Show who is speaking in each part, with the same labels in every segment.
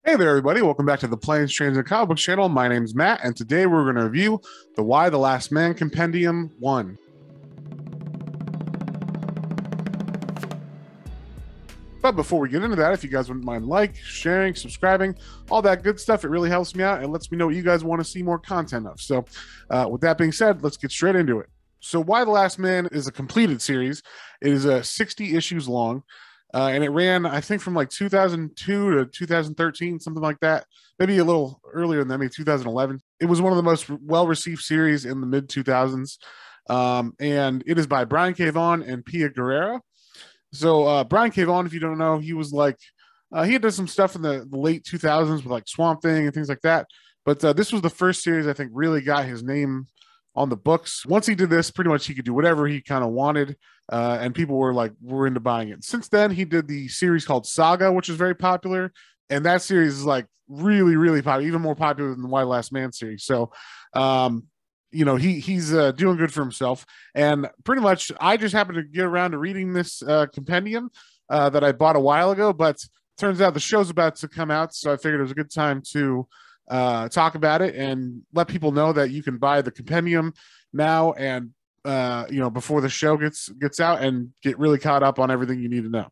Speaker 1: Hey there, everybody. Welcome back to the Planes, Trains, and Comic Books channel. My name's Matt, and today we're going to review the Y the Last Man Compendium One. But before we get into that, if you guys wouldn't mind sharing, subscribing, all that good stuff, it really helps me out and lets me know what you guys want to see more content of. So with that being said, let's get straight into it. So Y the Last Man is a completed series. It is 60 issues long. And it ran, I think, from like 2002 to 2013, something like that. Maybe a little earlier than that, maybe 2011. It was one of the most well-received series in the mid-2000s. And it is by Brian K. Vaughan and Pia Guerrera. So Brian K. Vaughan, if you don't know, he was like, he had done some stuff in the late 2000s with like Swamp Thing and things like that. But this was the first series I think really got his name on the books. Once he did this, pretty much he could do whatever he kind of wanted. And people were into buying it. Since then, he did the series called Saga, which is very popular. And that series is like really, really popular, even more popular than the Y Last Man series. So, he's doing good for himself. And pretty much, I just happened to get around to reading this compendium that I bought a while ago. But turns out the show's about to come out, so I figured it was a good time to talk about it and let people know that you can buy the compendium now and before the show gets out and get really caught up on everything you need to know.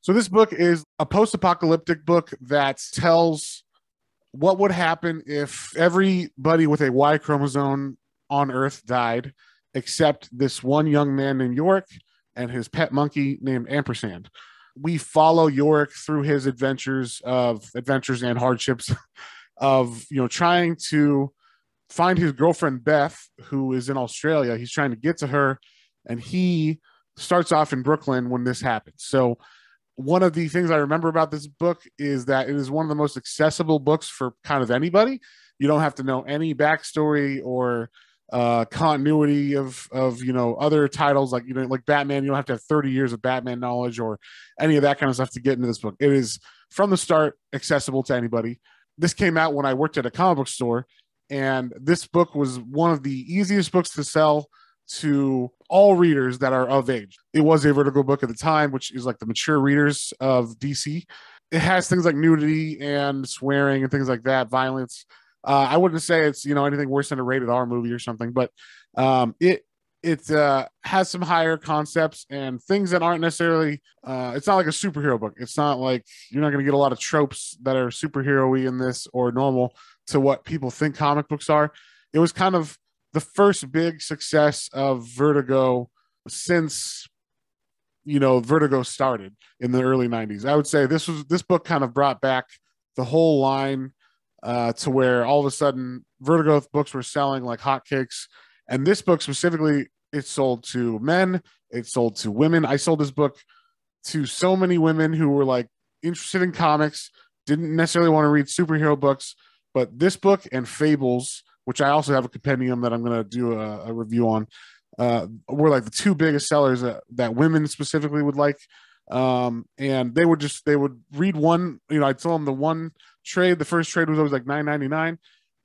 Speaker 1: So this book is a post-apocalyptic book that tells what would happen if everybody with a Y chromosome on Earth died, except this one young man named Yorick and his pet monkey named Ampersand. We follow Yorick through his adventures and hardships of trying to find his girlfriend Beth, who is in Australia. He's trying to get to her, and he starts off in Brooklyn when this happens. So one of the things I remember about this book is that it is one of the most accessible books for kind of anybody. You don't have to know any backstory or continuity of other titles like Batman. You don't have to have 30 years of Batman knowledge or any of that kind of stuff to get into this book. It is from the start accessible to anybody. This came out when I worked at a comic book store, and this book was one of the easiest books to sell to all readers that are of age. It was a Vertigo book at the time, which is like the mature readers of DC. It has things like nudity and swearing and things like that, violence. I wouldn't say it's anything worse than a rated R movie or something, but it has some higher concepts and things that aren't necessarily. It's not like a superhero book. It's not like you're not going to get a lot of tropes that are superhero-y in this or normal to what people think comic books are. It was kind of the first big success of Vertigo since Vertigo started in the early 90s. I would say this book kind of brought back the whole line to where all of a sudden Vertigo books were selling like hotcakes. And this book specifically, it sold to men, it sold to women. I sold this book to so many women who were like interested in comics, didn't necessarily want to read superhero books, but this book and Fables, which I also have a compendium that I'm going to do a review on, were like the two biggest sellers that women specifically would like. And they would read one, I'd tell them the one trade. The first trade was always like $9.99,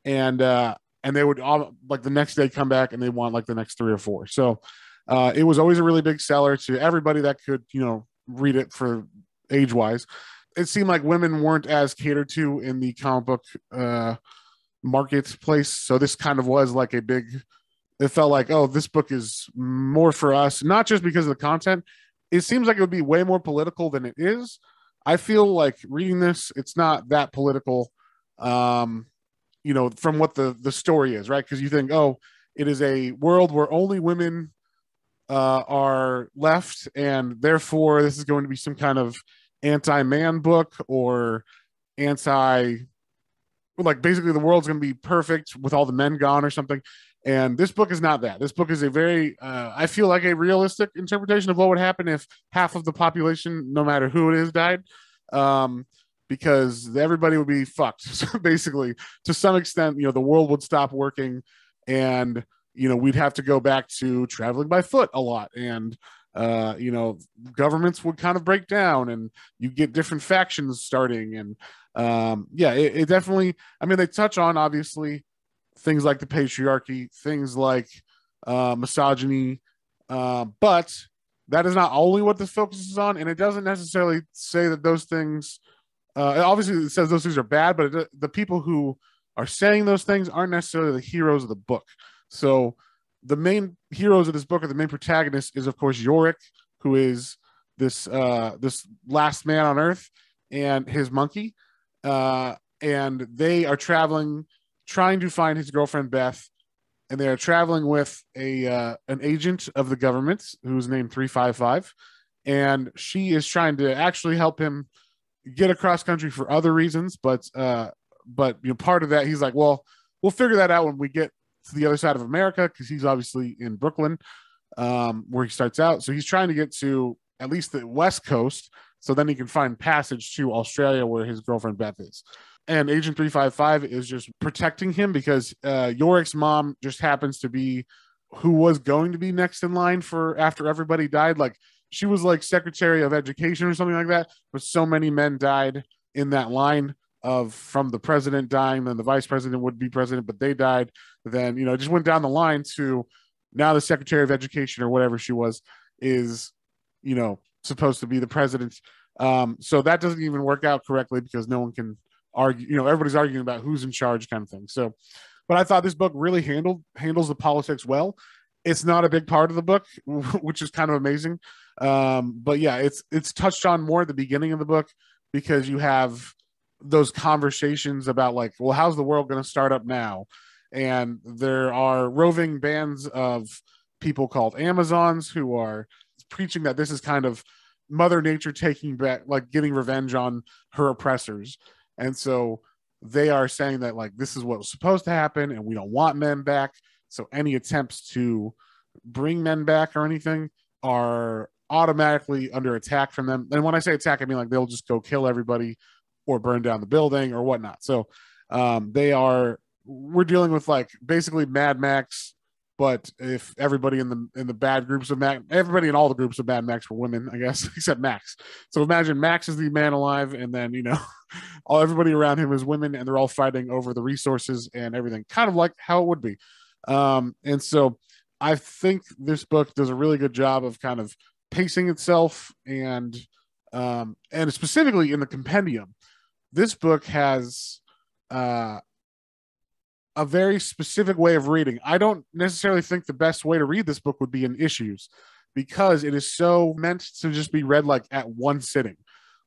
Speaker 1: and they would all like the next day come back and they want like the next 3 or 4. So it was always a really big seller to everybody that could read it for age wise. It seemed like women weren't as catered to in the comic book marketplace, so this kind of was like it felt like, oh, this book is more for us, not just because of the content. It seems like it would be way more political than it is. I feel like reading this, it's not that political, from what the story is, right? Because you think, oh, it is a world where only women are left, and therefore this is going to be some kind of anti-man book or basically the world's going to be perfect with all the men gone or something. And this book is not that. This book is a very, I feel like a realistic interpretation of what would happen if half of the population, no matter who it is, died. Because everybody would be fucked. So basically, to some extent, the world would stop working, and we'd have to go back to traveling by foot a lot, and governments would kind of break down, and you get different factions starting, and it definitely. I mean, they touch on obviously things like the patriarchy, things like misogyny, but that is not only what this focuses on, and it doesn't necessarily say that those things Obviously it says those things are bad, but the people who are saying those things aren't necessarily the heroes of the book. So the main heroes of this book, or the main protagonist, is of course Yorick, who is this last man on Earth, and his monkey, and they are traveling, trying to find his girlfriend Beth, and they are traveling with a an agent of the government who's named 355, and she is trying to actually help him get across country for other reasons, but part of that, he's like, well, we'll figure that out when we get to the other side of America, because he's obviously in Brooklyn, where he starts out. So he's trying to get to at least the West Coast, so then he can find passage to Australia, where his girlfriend Beth is. And Agent 355 is just protecting him because Yorick's mom just happens to be who was going to be next in line for after everybody died. Like, she was like Secretary of Education or something like that, but so many men died in that line of from the president dying, then the vice president would be president, but they died. Then, it just went down the line to now the Secretary of Education or whatever she was is, supposed to be the president. So that doesn't even work out correctly because no one can argue, everybody's arguing about who's in charge kind of thing. So, but I thought this book really handles the politics well. It's not a big part of the book, which is kind of amazing. But yeah, it's touched on more at the beginning of the book because you have those conversations about like, well, how's the world going to start up now? And there are roving bands of people called Amazons who are preaching that this is kind of Mother Nature taking back, like getting revenge on her oppressors. And so they are saying that like, this is what was supposed to happen and we don't want men back. So any attempts to bring men back or anything are automatically under attack from them. And when I say attack, I mean like they'll just go kill everybody or burn down the building or whatnot. So we're dealing with like basically Mad Max, but if everybody in the bad groups of everybody in all the groups of Mad Max were women, I guess, except Max. So imagine Max is the man alive, and then everybody around him is women, and they're all fighting over the resources and everything, kind of like how it would be. And so I think this book does a really good job of kind of pacing itself, and specifically in the compendium, this book has a very specific way of reading. I don't necessarily think the best way to read this book would be in issues because it is so meant to just be read like at one sitting.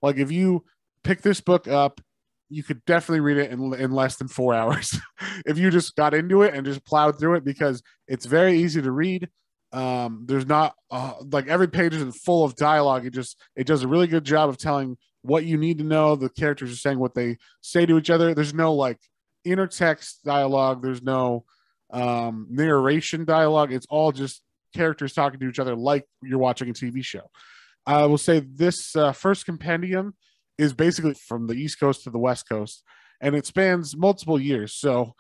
Speaker 1: Like if you pick this book up, you could definitely read it in less than 4 hours if you just got into it and just plowed through it, because it's very easy to read. There's not like every page is full of dialogue. It does a really good job of telling what you need to know. The characters are saying what they say to each other. There's no like intertext dialogue. There's no narration dialogue. It's all just characters talking to each other like you're watching a TV show. I will say this first compendium is basically from the East Coast to the West Coast, and it spans multiple years. So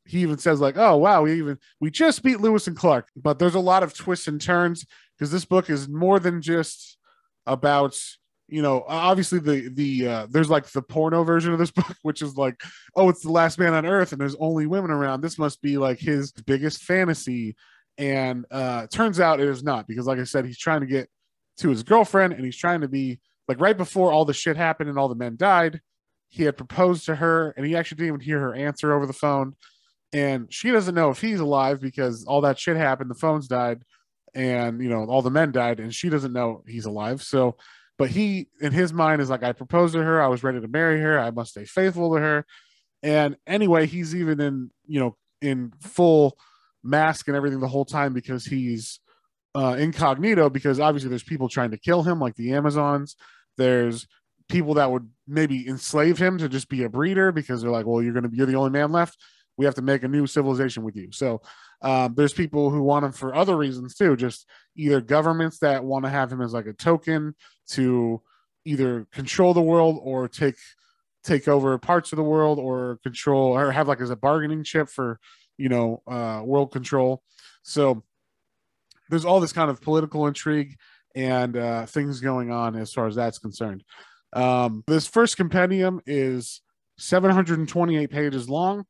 Speaker 1: he even says like, oh wow, we just beat Lewis and Clark. But there's a lot of twists and turns because this book is more than just about, obviously the there's like the porno version of this book, which is like, oh, it's the last man on Earth and there's only women around. This must be like his biggest fantasy. And turns out it is not, because like I said, he's trying to get to his girlfriend, and he's trying to be like, right before all the shit happened and all the men died, he had proposed to her, and he actually didn't even hear her answer over the phone. And she doesn't know if he's alive because all that shit happened. The phones died, and all the men died, and she doesn't know he's alive. So, but he, in his mind, is like, I proposed to her. I was ready to marry her. I must stay faithful to her. And anyway, he's even in full mask and everything the whole time because he's incognito, because obviously there's people trying to kill him, like the Amazons. There's people that would maybe enslave him to just be a breeder because they're like, well, you're the only man left. We have to make a new civilization with you. So there's people who want him for other reasons too, just either governments that want to have him as like a token to either control the world or take over parts of the world, or control, or have like as a bargaining chip for world control. So there's all this kind of political intrigue and things going on as far as that's concerned. This first compendium is 728 pages long,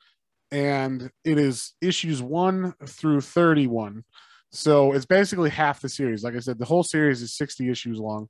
Speaker 1: and it is issues 1 through 31. So it's basically half the series. Like I said, the whole series is 60 issues long.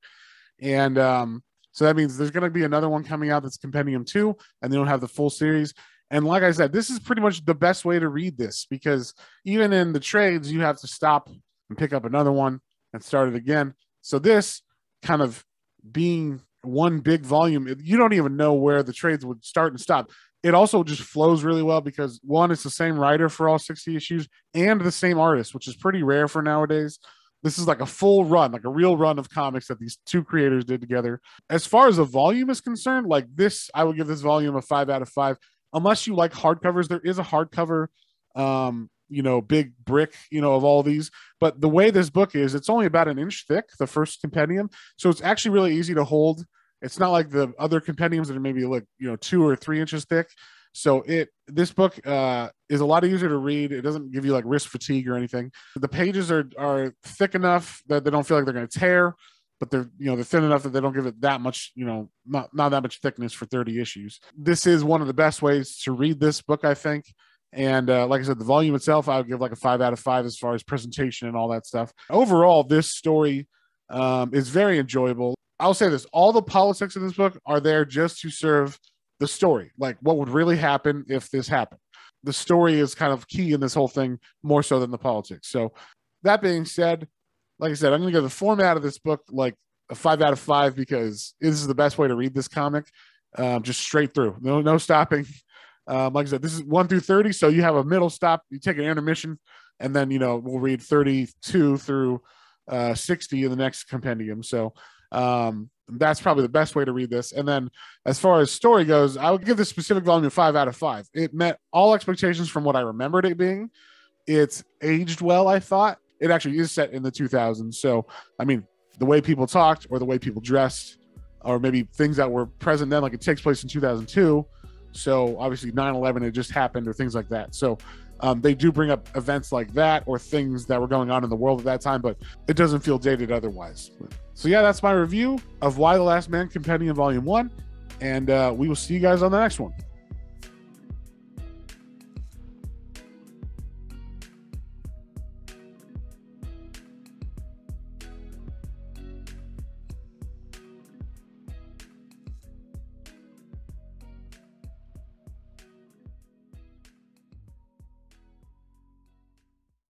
Speaker 1: And So that means there's going to be another one coming out that's Compendium 2, and they don't have the full series. And like I said, this is pretty much the best way to read this, because even in the trades, you have to stop and pick up another one and start it again. So this kind of being one big volume, you don't even know where the trades would start and stop. It also just flows really well because, one, it's the same writer for all 60 issues and the same artist, which is pretty rare for nowadays. This is like a full run, like a real run of comics that these two creators did together. As far as the volume is concerned, like this, I would give this volume a 5 out of 5. Unless you like hardcovers, there is a hardcover, big brick, of all these. But the way this book is, it's only about an inch thick, the first compendium. So it's actually really easy to hold. It's not like the other compendiums that are maybe like, 2 or 3 inches thick. So this book is a lot easier to read. It doesn't give you like wrist fatigue or anything. The pages are thick enough that they don't feel like they're going to tear, but they're thin enough that they don't give it that much, not that much thickness for 30 issues. This is one of the best ways to read this book, I think. And like I said, the volume itself, I would give like a 5 out of 5 as far as presentation and all that stuff. Overall, this story is very enjoyable. I'll say this, all the politics in this book are there just to serve the story, like what would really happen if this happened. The story is kind of key in this whole thing, more so than the politics. So that being said, like I said, I'm going to give the format of this book like a 5 out of 5 because this is the best way to read this comic, just straight through. No stopping. Like I said, this is 1 through 30, so you have a middle stop. You take an intermission, and then we'll read 32 through 60 in the next compendium. So that's probably the best way to read this. And then as far as story goes, I would give this specific volume a 5 out of 5. It met all expectations from what I remembered it being. It's aged well, I thought. It actually is set in the 2000s. So, I mean, the way people talked or the way people dressed or maybe things that were present then, like it takes place in 2002. So obviously 9/11 had just happened or things like that. So they do bring up events like that or things that were going on in the world at that time, but it doesn't feel dated otherwise. So yeah, that's my review of Y: The Last Man Compendium Volume 1. And we will see you guys on the next one.